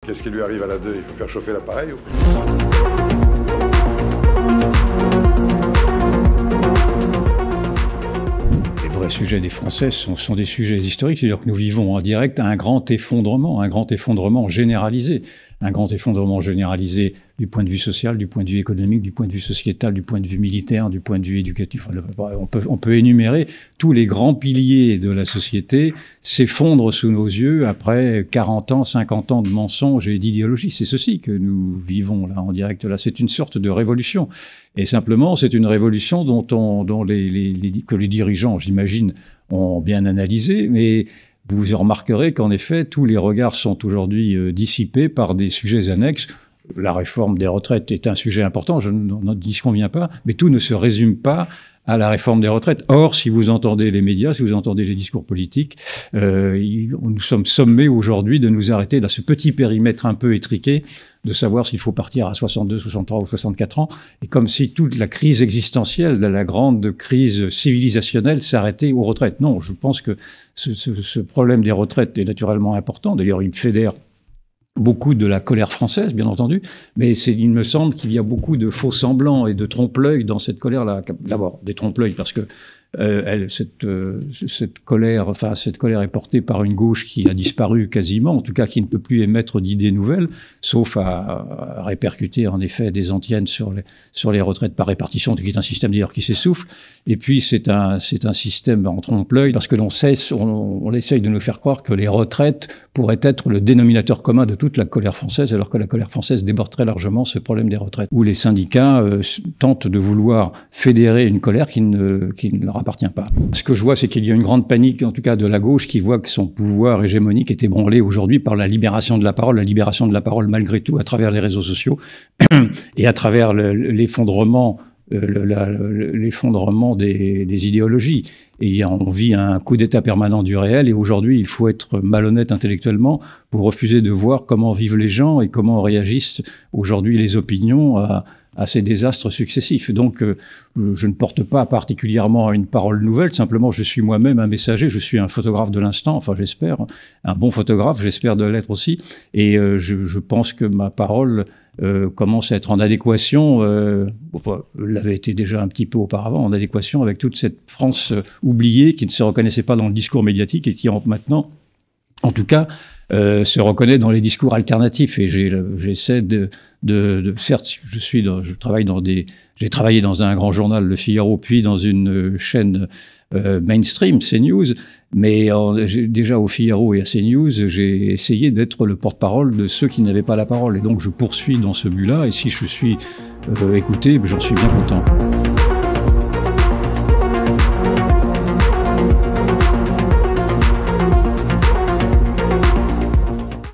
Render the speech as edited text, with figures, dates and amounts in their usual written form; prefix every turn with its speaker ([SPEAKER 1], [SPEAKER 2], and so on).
[SPEAKER 1] Qu'est-ce qui lui arrive à la 2? Il faut faire chauffer l'appareil ou...
[SPEAKER 2] Les vrais sujets des Français sont des sujets historiques, c'est-à-dire que nous vivons en direct un grand effondrement généralisé. Un grand effondrement généralisé du point de vue social, du point de vue économique, du point de vue sociétal, du point de vue militaire, du point de vue éducatif. On peut énumérer tous les grands piliers de la société s'effondrent sous nos yeux après 40 ans, 50 ans de mensonges et d'idéologie. C'est ceci que nous vivons là en direct. Là, c'est une sorte de révolution. Et simplement, c'est une révolution dont que les dirigeants, j'imagine, ont bien analysé, mais vous remarquerez qu'en effet, tous les regards sont aujourd'hui dissipés par des sujets annexes. La réforme des retraites est un sujet important, je n'en disconviens pas, mais tout ne se résume pas à la réforme des retraites. Or, si vous entendez les médias, si vous entendez les discours politiques, nous sommes sommés aujourd'hui de nous arrêter dans ce petit périmètre un peu étriqué, de savoir s'il faut partir à 62, 63 ou 64 ans, et comme si toute la crise existentielle, la grande crise civilisationnelle s'arrêtait aux retraites. Non, je pense que ce problème des retraites est naturellement important. D'ailleurs, il fédère beaucoup de la colère française, bien entendu, mais il me semble qu'il y a beaucoup de faux semblants et de trompe-l'œil dans cette colère-là. D'abord, des trompe-l'œil parce que cette colère est portée par une gauche qui a disparu quasiment, en tout cas qui ne peut plus émettre d'idées nouvelles, sauf à répercuter en effet des antiennes sur les retraites par répartition, qui est un système d'ailleurs qui s'essouffle. Et puis c'est un système en trompe-l'œil parce que on essaye de nous faire croire que les retraites pourraient être le dénominateur commun de toute la colère française, alors que la colère française déborde très largement ce problème des retraites, où les syndicats tentent de vouloir fédérer une colère qui ne leur appartient pas. Ce que je vois, c'est qu'il y a une grande panique, en tout cas de la gauche, qui voit que son pouvoir hégémonique est ébranlé aujourd'hui par la libération de la parole malgré tout à travers les réseaux sociaux et à travers l'effondrement des idéologies. Et on vit un coup d'état permanent du réel, et aujourd'hui, il faut être malhonnête intellectuellement pour refuser de voir comment vivent les gens et comment réagissent aujourd'hui les opinions à ces désastres successifs. Donc, je ne porte pas particulièrement une parole nouvelle, simplement je suis moi-même un messager, je suis un photographe de l'instant, enfin j'espère, un bon photographe, j'espère de l'être aussi, et je pense que ma parole commence à être en adéquation, l'avait été déjà un petit peu auparavant, en adéquation avec toute cette France oubliée qui ne se reconnaissait pas dans le discours médiatique et qui maintenant, en tout cas, se reconnaît dans les discours alternatifs. Et j'essaie certes, j'ai travaillé dans un grand journal, Le Figaro, puis dans une chaîne mainstream, CNews, mais déjà au Figaro et à CNews, j'ai essayé d'être le porte-parole de ceux qui n'avaient pas la parole. Et donc je poursuis dans ce but-là, et si je suis écouté, j'en suis bien content.